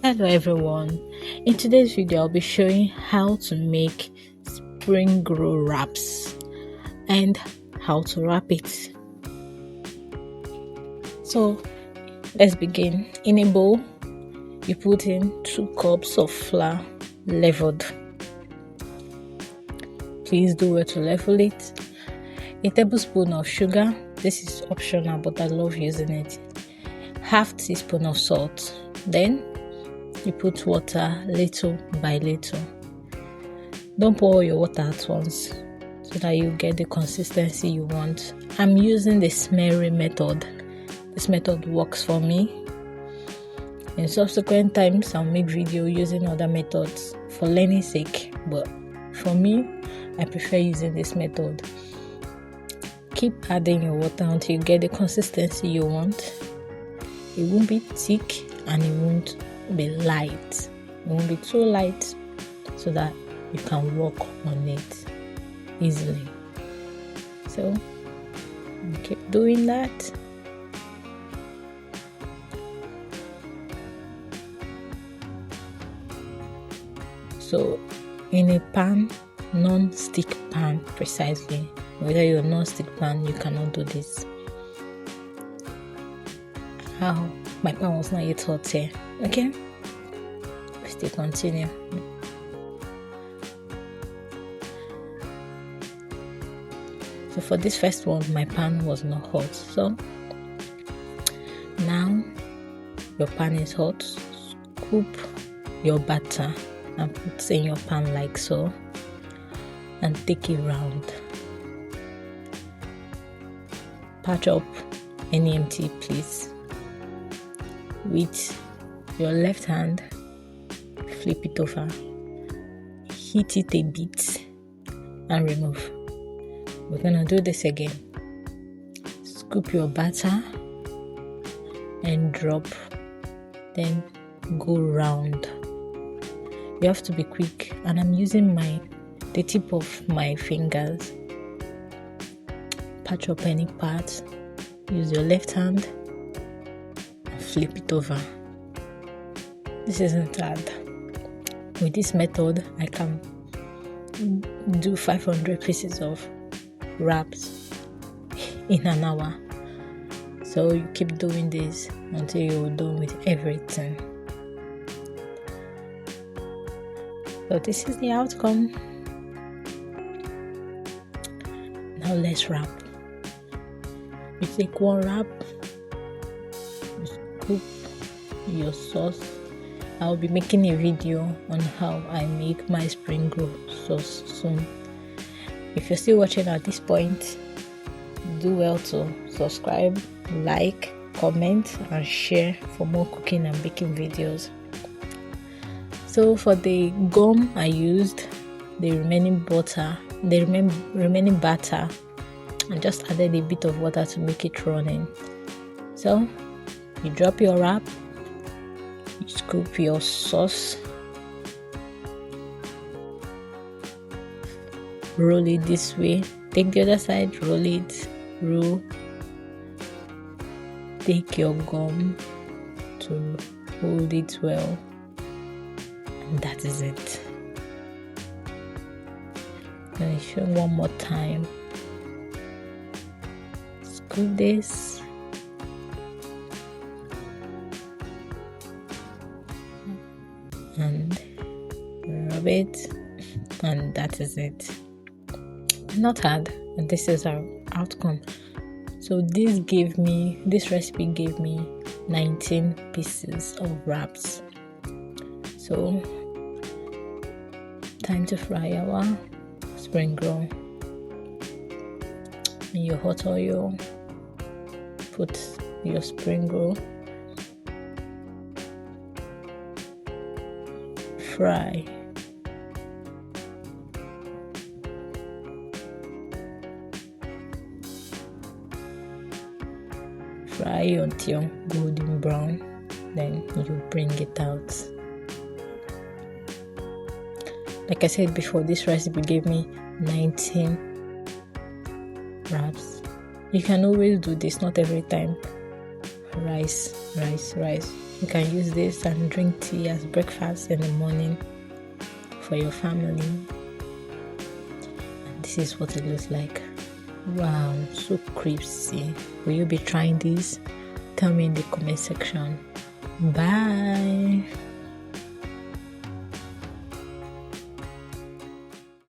Hello everyone, in today's video I'll be showing how to make spring roll wraps and how to wrap it. So let's begin. In a bowl you put in 2 cups of flour leveled. Please do well to level it. A tablespoon of sugar, this is optional but I love using it. Half teaspoon of salt. Then you put water little by little. Don't pour all your water at once so that you get the consistency you want. I'm using the smearing method. This method works for me. In subsequent times I'll make video using other methods for learning sake, but for me I prefer using this method. Keep adding your water until you get the consistency you want. It won't be thick and it won't be light. It won't be too light so that you can work on it easily. So keep doing that. So in a pan, non-stick pan precisely, whether you're non-stick pan, you cannot do this. My pan was not yet hot here. Okay, we still continue. So for this first one, my pan was not hot. So now your pan is hot. Scoop your batter and put in your pan like so, and take it round. Patch up any empty place. With your left hand, flip it over, heat it a bit and remove. We're gonna do this again. Scoop your batter and drop, then go round. You have to be quick, and I'm using the tip of my fingers. Patch up any part. Use your left hand, flip it over. This isn't hard. With this method I can do 500 pieces of wraps in an hour. So you keep doing this until you're done with everything. So this is the outcome. Now let's wrap. You take one wrap, scoop your sauce. I'll be making a video on how I make my spring roll sauce soon. If you're still watching at this point, do well to subscribe, like, comment and share for more cooking and baking videos. So for the gum I used the remaining batter, and just added a bit of water to make it running. So you drop your wrap, you scoop your sauce, roll it this way, take the other side, roll it, roll, take your gum to hold it well, and that is it. Let me show one more time. Scoop this, and rub it, and that is it. Not hard, and this is our outcome. So this recipe gave me 19 pieces of wraps. So time to fry our spring roll. In your hot oil, put your spring roll, fry. Fry until golden brown, then you bring it out. Like I said before, this recipe gave me 19 wraps. You can always do this, not every time. Rice. You can use this and drink tea as breakfast in the morning for your family. And this is what it looks like. Wow, so crispy. Will you be trying this? Tell me in the comment section. Bye.